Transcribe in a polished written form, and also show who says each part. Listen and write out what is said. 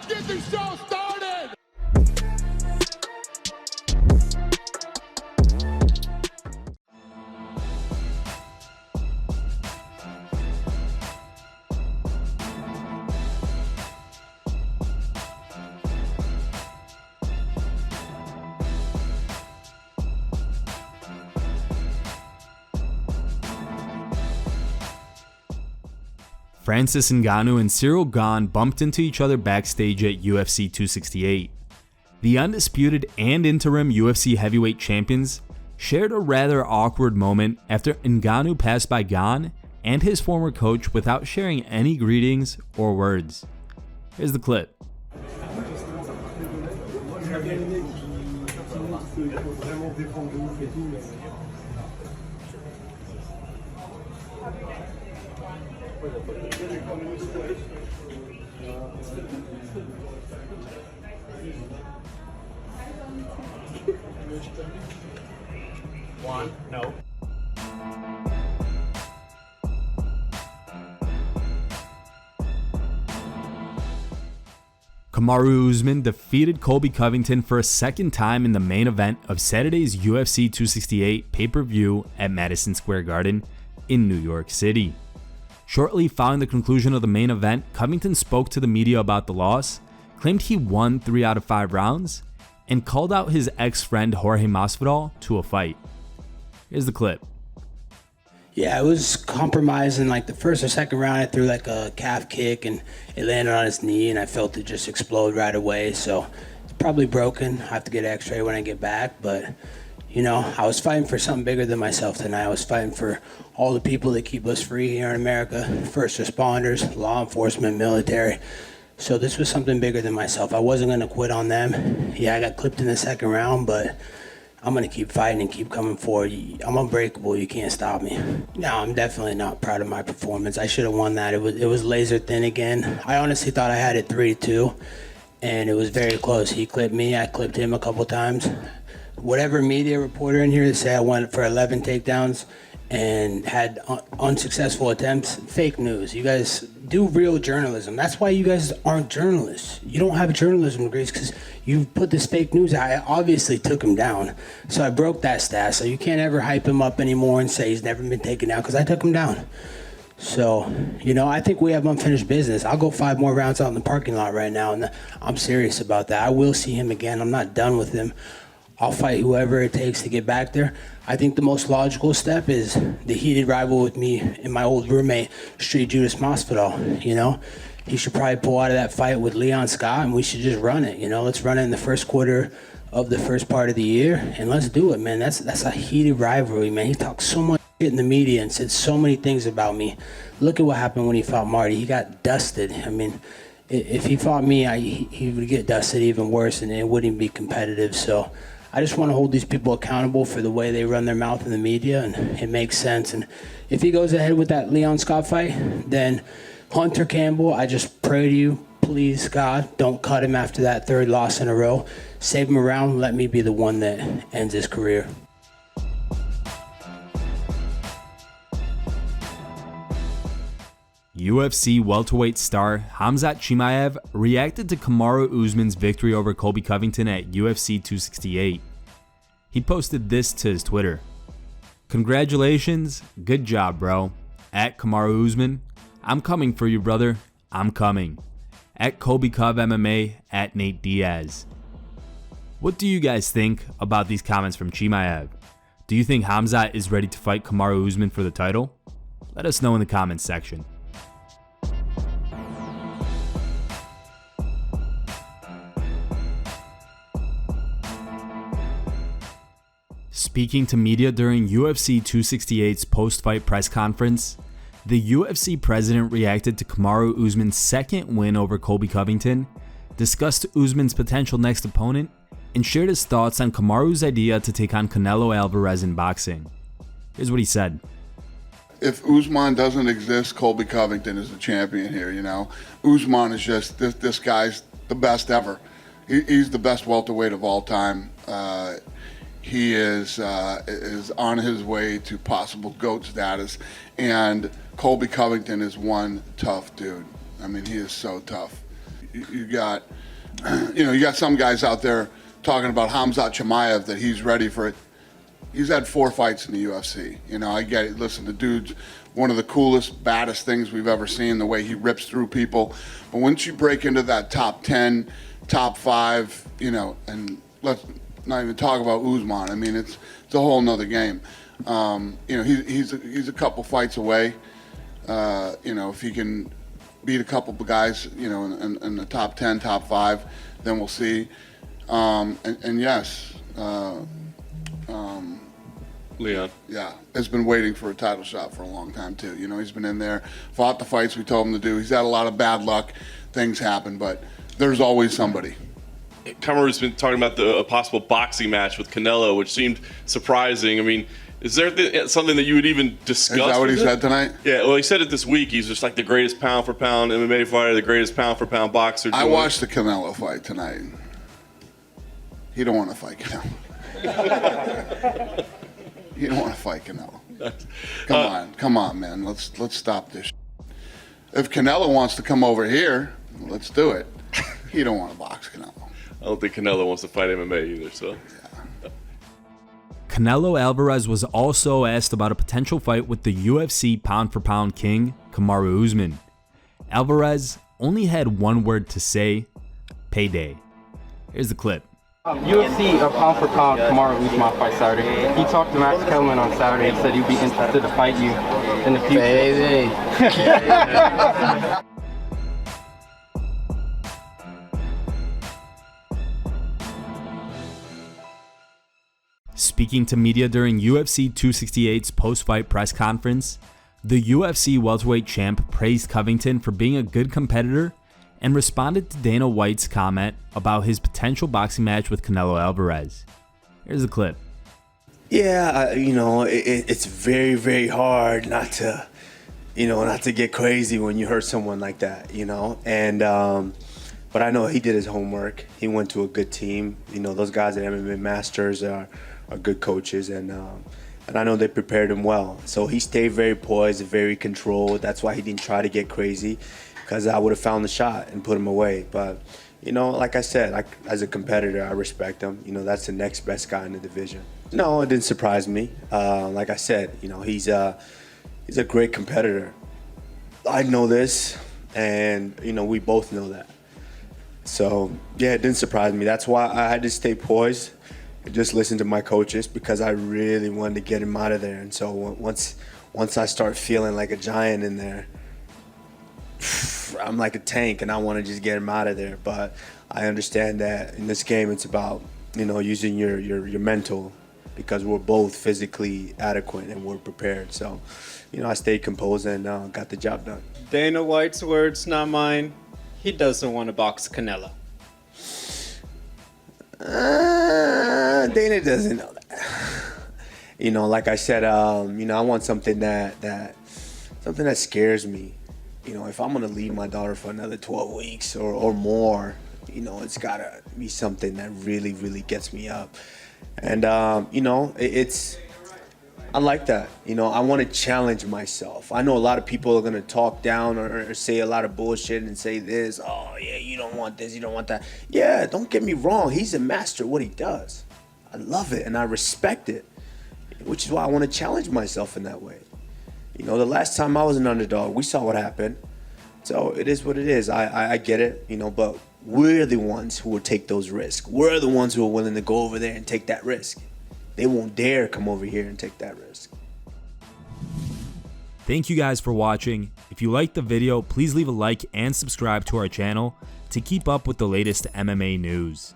Speaker 1: get the show started!
Speaker 2: Francis Ngannou and Cyril Gane bumped into each other backstage at UFC 268. The undisputed and interim UFC heavyweight champions shared a rather awkward moment after Ngannou passed by Gane and his former coach without sharing any greetings or words. Here's the clip.
Speaker 3: One, no.
Speaker 2: Kamaru Usman defeated Colby Covington for a second time in the main event of Saturday's UFC 268 pay-per-view at Madison Square Garden in New York City. Shortly following the conclusion of the main event, Covington spoke to the media about the loss, claimed he won 3 out of 5 rounds, and called out his ex-friend Jorge Masvidal to a fight. Here's the clip.
Speaker 4: Yeah, it was compromised in like the first or second round. I threw like a calf kick and it landed on his knee and I felt it just explode right away. So it's probably broken. I have to get an x-ray when I get back. But, you know, I was fighting for something bigger than myself tonight. I was fighting for all the people that keep us free here in America, first responders, law enforcement, military. So this was something bigger than myself. I wasn't going to quit on them. Yeah, I got clipped in the second round, but I'm going to keep fighting and keep coming forward. I'm unbreakable. You can't stop me. No, I'm definitely not proud of my performance. I should have won that. It was laser thin again. I honestly thought I had it 3-2, and it was very close. He clipped me. I clipped him a couple times. Whatever media reporter in here that said I went for 11 takedowns and had unsuccessful attempts, fake news. You guys do real journalism. That's why you guys aren't journalists. You don't have journalism degrees because you put this fake news out. I obviously took him down. So I broke that stat. So you can't ever hype him up anymore and say he's never been taken down because I took him down. So, you know, I think we have unfinished business. I'll go 5 more rounds out in the parking lot right now, and I'm serious about that. I will see him again. I'm not done with him. I'll fight whoever it takes to get back there. I think the most logical step is the heated rival with me and my old roommate, Street Judas Masvidal. You know, he should probably pull out of that fight with Leon Scott, and we should just run it. You know, let's run it in the first quarter of the first part of the year, and let's do it, man. That's a heated rivalry, man. He talked so much shit in the media and said so many things about me. Look at what happened when he fought Marty. He got dusted. I mean, if he fought me, he would get dusted even worse, and it wouldn't be competitive. So I just want to hold these people accountable for the way they run their mouth in the media, and it makes sense. And if he goes ahead with that Leon Scott fight, then Hunter Campbell, I just pray to you, please, God, don't cut him after that 3rd loss in a row. Save him around, let me be the one that ends his career.
Speaker 2: UFC welterweight star Khamzat Chimaev reacted to Kamaru Usman's victory over Colby Covington at UFC 268. He posted this to his Twitter. "Congratulations, good job, bro. At Kamaru Usman, I'm coming for you, brother. I'm coming. At Colby Cov MMA, at Nate Diaz." What do you guys think about these comments from Chimaev? Do you think Khamzat is ready to fight Kamaru Usman for the title? Let us know in the comments section. Speaking to media during UFC 268's post-fight press conference, the UFC president reacted to Kamaru Usman's second win over Colby Covington, discussed Usman's potential next opponent, and shared his thoughts on Kamaru's idea to take on Canelo Alvarez in boxing. Here's what he said.
Speaker 5: If Usman doesn't exist, Colby Covington is the champion here, you know. Usman is just, this guy's the best ever. He's the best welterweight of all time. He is on his way to possible GOAT status, and Colby Covington is one tough dude. I mean, he is so tough. you got, you got some guys out there talking about Khamzat Chimaev, that he's ready for it. He's had 4 fights in the UFC. I get it. Listen, the dude's one of the coolest, baddest things we've ever seen, the way he rips through people. But once you break into that top 10, top 5, and let's not even talk about Usman. I mean, it's a whole nother game. He's a couple fights away. If he can beat a couple of guys, in the top 10, top 5, then we'll see. And yes,
Speaker 6: Leon.
Speaker 5: Yeah, has been waiting for a title shot for a long time too. He's been in there, fought the fights we told him to do. He's had a lot of bad luck. Things happen, but there's always somebody.
Speaker 6: Kamaru's been talking about a possible boxing match with Canelo, which seemed surprising. I mean, is there something that you would even discuss?
Speaker 5: Is that what he said tonight?
Speaker 6: Yeah, well, he said it this week. He's just like the greatest pound-for-pound MMA fighter, the greatest pound-for-pound boxer.
Speaker 5: I watched the Canelo fight tonight. He don't want to fight Canelo. You don't want to fight Canelo. Come on, man. Let's stop this. If Canelo wants to come over here, let's do it. He don't want to box Canelo.
Speaker 6: I don't think Canelo wants to fight MMA either. So.
Speaker 5: Yeah.
Speaker 2: Canelo Alvarez was also asked about a potential fight with the UFC pound-for-pound king, Kamaru Usman. Alvarez only had one word to say: payday. Here's the clip.
Speaker 7: UFC pound for pound, Kamaru Usman fight Saturday. He talked to Max Kellerman on Saturday and said he'd be interested to fight you in the future.
Speaker 8: Baby.
Speaker 2: Speaking to media during UFC 268's post-fight press conference, the UFC welterweight champ praised Covington for being a good competitor and responded to Dana White's comment about his potential boxing match with Canelo Alvarez. Here's the clip.
Speaker 8: Yeah, it's very, very hard not to get crazy when you hurt someone like that, And but I know he did his homework. He went to a good team. Those guys at MMA Masters are good coaches, and I know they prepared him well. So he stayed very poised, very controlled. That's why he didn't try to get crazy, because I would have found the shot and put him away. But, like I said, as a competitor, I respect him. That's the next best guy in the division. No, it didn't surprise me. Like I said, he's a great competitor. I know this, and, we both know that. So, yeah, it didn't surprise me. That's why I had to stay poised and just listen to my coaches, because I really wanted to get him out of there. And so once I start feeling like a giant in there, I'm like a tank, and I want to just get him out of there. But I understand that in this game it's about, using your mental, because we're both physically adequate and we're prepared. So, I stayed composed and got the job done.
Speaker 9: Dana White's words, not mine. He doesn't want to box Canelo.
Speaker 8: Dana doesn't know that. Like I said, I want something that scares me. If I'm gonna leave my daughter for another 12 weeks or more, it's gotta be something that really, really gets me up. And I like that. I want to challenge myself. I know a lot of people are gonna talk down or say a lot of bullshit and say this. Oh yeah, you don't want this, you don't want that. Yeah, don't get me wrong. He's a master at what he does. I love it and I respect it, which is why I want to challenge myself in that way. The last time I was an underdog, we saw what happened. So it is what it is. I get it, but we're the ones who will take those risks. We're the ones who are willing to go over there and take that risk. They won't dare come over here and take that risk.
Speaker 2: Thank you guys for watching. If you liked the video, please leave a like and subscribe to our channel to keep up with the latest MMA news.